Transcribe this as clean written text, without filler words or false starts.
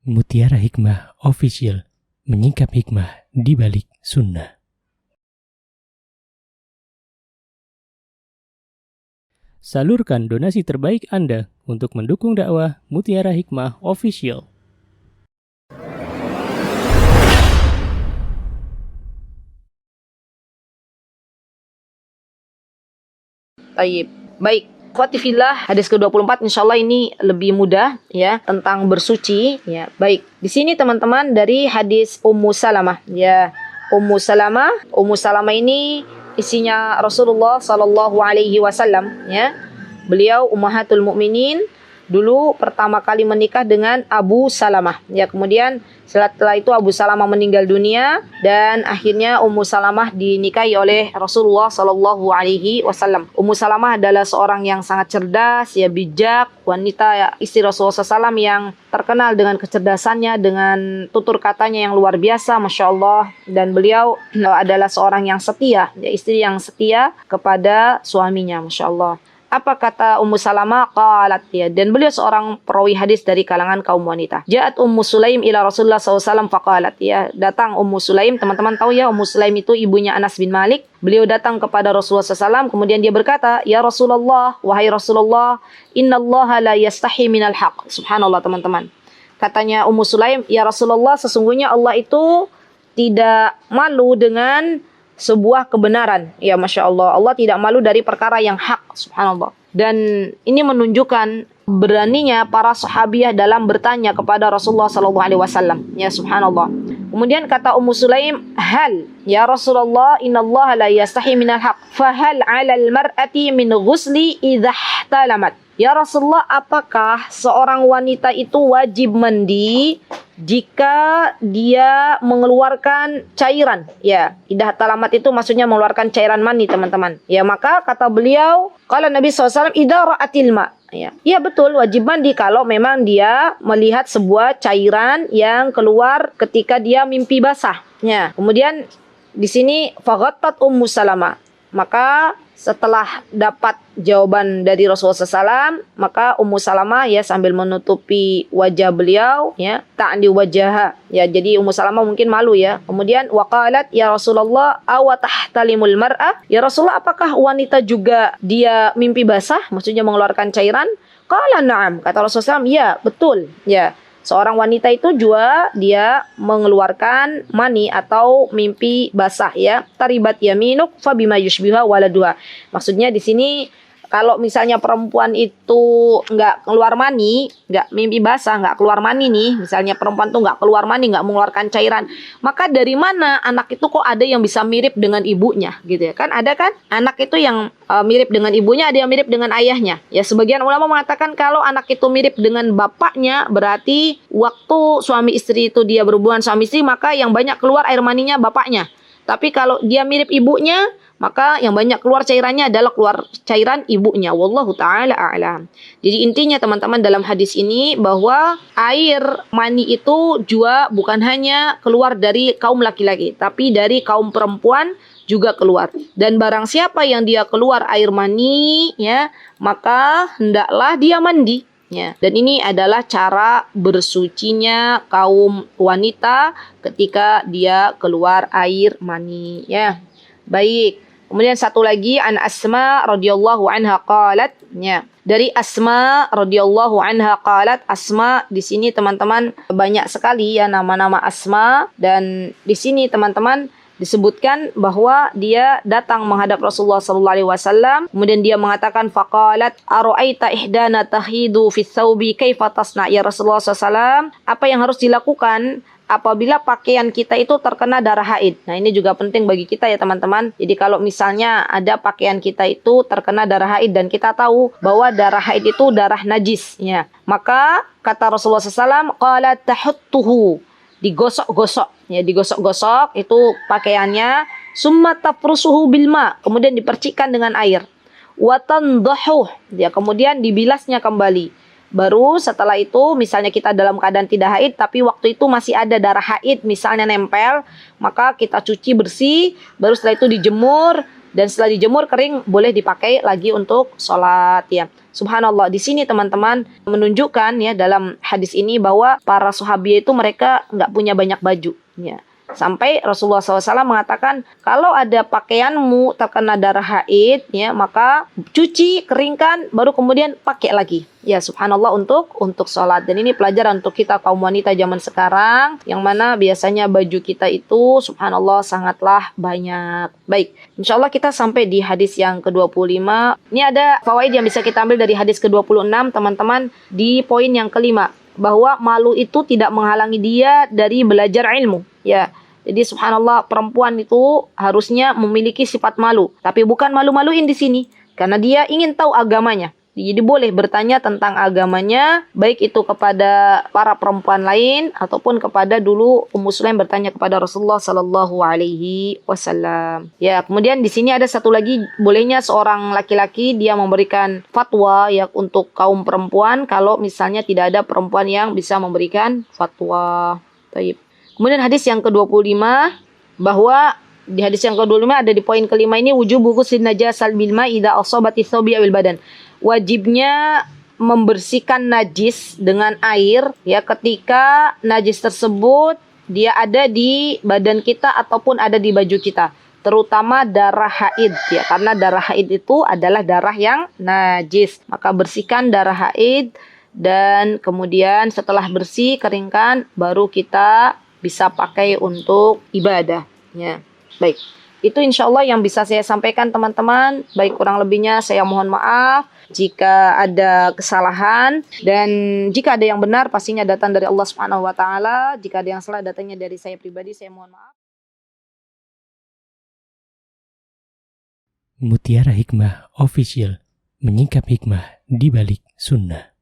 Mutiara Hikmah Official, menyingkap hikmah di balik sunnah. Salurkan donasi terbaik Anda untuk mendukung dakwah Mutiara Hikmah Official. Baik. Ikhwati fillah, hadis ke-24 insyaallah ini lebih mudah ya, tentang bersuci ya. Baik. Di sini teman-teman dari hadis Ummu Salamah ya. Ummu Salamah ini isinya Rasulullah sallallahu alaihi wasallam ya. Beliau ummahatul mukminin, dulu pertama kali menikah dengan Abu Salamah ya. Kemudian setelah itu Abu Salamah meninggal dunia dan akhirnya Ummu Salamah dinikahi oleh Rasulullah sallallahu alaihi wasallam. Ummu Salamah adalah seorang yang sangat cerdas ya, bijak, wanita ya, istri Rasulullah SAW yang terkenal dengan kecerdasannya, dengan tutur katanya yang luar biasa, masya Allah. Dan beliau adalah seorang yang setia ya, istri yang setia kepada suaminya, masya Allah. Apa kata Ummu Salamah? Qalat ya. Dan beliau seorang perawi hadis dari kalangan kaum wanita. Ja'at Ummu Sulaim ila Rasulullah SAW faqalat ya. Datang Ummu Sulaim, teman-teman tahu ya, Ummu Sulaim itu ibunya Anas bin Malik. Beliau datang kepada Rasulullah SAW, kemudian dia berkata, ya Rasulullah, wahai Rasulullah, innallaha la yastahi minal haq. Subhanallah teman-teman. Katanya Ummu Sulaim, ya Rasulullah, sesungguhnya Allah itu tidak malu dengan sebuah kebenaran. Ya Masya Allah, Allah tidak malu dari perkara yang hak. Subhanallah. Dan ini menunjukkan beraninya para sahabiah dalam bertanya kepada Rasulullah SAW. Ya Subhanallah. Kemudian kata Ummu Sulaim, hal ya Rasulullah, innallaha la yastahi minal haq, fahal 'alal mar'ati min ghusli idza ihtalamat. Ya Rasulullah, apakah seorang wanita itu wajib mandi jika dia mengeluarkan cairan? Ya, idza ihtalamat itu maksudnya mengeluarkan cairan mani, teman-teman. Ya, maka kata beliau, qala Nabi SAW, idza ra'atil ma. Ya betul, wajib mandi kalau memang dia melihat sebuah cairan yang keluar ketika dia mimpi basah. Ya. Kemudian di sini faghattat Ummu Salamah. Maka setelah dapat jawaban dari Rasulullah SAW, maka Ummu Salamah ya sambil menutupi wajah beliau ya, ta'li wajhaha. Ya, jadi Ummu Salamah mungkin malu ya. Kemudian waqalat ya Rasulullah aw tahtalimul mar'ah? Ya Rasulullah, apakah wanita juga dia mimpi basah? Maksudnya mengeluarkan cairan? Qala na'am. Kata Rasulullah SAW, ya, betul. Ya. Seorang wanita itu juga dia mengeluarkan mani atau mimpi basah ya. Taribat yaminuk fabima yushbiha waladuha. Maksudnya di sini kalau misalnya perempuan itu nggak keluar mani, nggak mimpi basah, nggak keluar mani nih, misalnya perempuan tuh nggak keluar mani, nggak mengeluarkan cairan, maka dari mana anak itu kok ada yang bisa mirip dengan ibunya gitu ya? Kan ada kan anak itu yang mirip dengan ibunya, ada yang mirip dengan ayahnya. Ya, sebagian ulama mengatakan kalau anak itu mirip dengan bapaknya, berarti waktu suami istri itu dia berhubungan suami istri, maka yang banyak keluar air maninya bapaknya. Tapi kalau dia mirip ibunya, maka yang banyak keluar cairannya adalah keluar cairan ibunya. Wallahu ta'ala a'lam. Jadi intinya teman-teman dalam hadis ini bahwa air mani itu juga bukan hanya keluar dari kaum laki-laki, tapi dari kaum perempuan juga keluar. Dan barang siapa yang dia keluar air mani ya, maka hendaklah dia mandi. Ya. Dan ini adalah cara bersucinya kaum wanita ketika dia keluar air mani ya. Baik. Kemudian satu lagi, an Asma radhiyallahu anha qalat ya. Dari Asma radhiyallahu anha qalat, Asma di sini teman-teman banyak sekali ya nama-nama Asma, dan di sini teman-teman disebutkan bahwa dia datang menghadap Rasulullah sallallahu alaihi wasallam, kemudian dia mengatakan faqalat ara'aita ihdana tahidu fi thawbi kaifa tasna. Ya Rasulullah SAW, apa yang harus dilakukan apabila pakaian kita itu terkena darah haid? Nah, ini juga penting bagi kita ya teman-teman. Jadi kalau misalnya ada pakaian kita itu terkena darah haid dan kita tahu bahwa darah haid itu darah najis ya, maka kata Rasulullah SAW, qala tahuttuhu, digosok-gosok ya, digosok-gosok itu pakaiannya, summa tafrusuhu bil ma, kemudian dipercikkan dengan air, wa tandahu ya, kemudian dibilasnya kembali. Baru setelah itu misalnya kita dalam keadaan tidak haid tapi waktu itu masih ada darah haid misalnya nempel, maka kita cuci bersih, baru setelah itu dijemur, dan setelah dijemur kering boleh dipakai lagi untuk sholat ya. Subhanallah, di sini teman-teman menunjukkan ya dalam hadis ini bahwa para sahabat itu mereka nggak punya banyak baju. Ya. Sampai Rasulullah SAW mengatakan kalau ada pakaianmu terkena darah haid, ya maka cuci, keringkan, baru kemudian pakai lagi. Ya subhanallah untuk sholat. Dan ini pelajaran untuk kita kaum wanita zaman sekarang, yang mana biasanya baju kita itu subhanallah sangatlah banyak. Baik, insya Allah kita sampai di hadis yang ke-25. Ini ada fawaid yang bisa kita ambil dari hadis ke-26 teman-teman di poin yang kelima, bahwa malu itu tidak menghalangi dia dari belajar ilmu. Ya, jadi subhanallah perempuan itu harusnya memiliki sifat malu, tapi bukan malu-maluin di sini, karena dia ingin tahu agamanya. Jadi boleh bertanya tentang agamanya, baik itu kepada para perempuan lain ataupun kepada dulu Ummu Sulaim bertanya kepada Rasulullah Sallallahu Alaihi Wasallam. Ya, kemudian di sini ada satu lagi, bolehnya seorang laki-laki dia memberikan fatwa ya untuk kaum perempuan kalau misalnya tidak ada perempuan yang bisa memberikan fatwa. Baik. Kemudian hadis yang ke-25, bahwa di hadis yang ke-25 ada di poin kelima ini, wujubu ghusl najasal bil ma'i idza asabati thawbi awil badan. Wajibnya membersihkan najis dengan air ya ketika najis tersebut dia ada di badan kita ataupun ada di baju kita, terutama darah haid ya, karena darah haid itu adalah darah yang najis. Maka bersihkan darah haid dan kemudian setelah bersih keringkan baru kita bisa pakai untuk ibadah ya. Baik, itu insya Allah yang bisa saya sampaikan teman-teman. Baik, kurang lebihnya saya mohon maaf jika ada kesalahan, dan jika ada yang benar pastinya datang dari Allah Subhanahu wa taala. Jika ada yang salah datangnya dari saya pribadi, saya mohon maaf. Mutiara Hikmah Official, menyingkap hikmah di balik sunnah.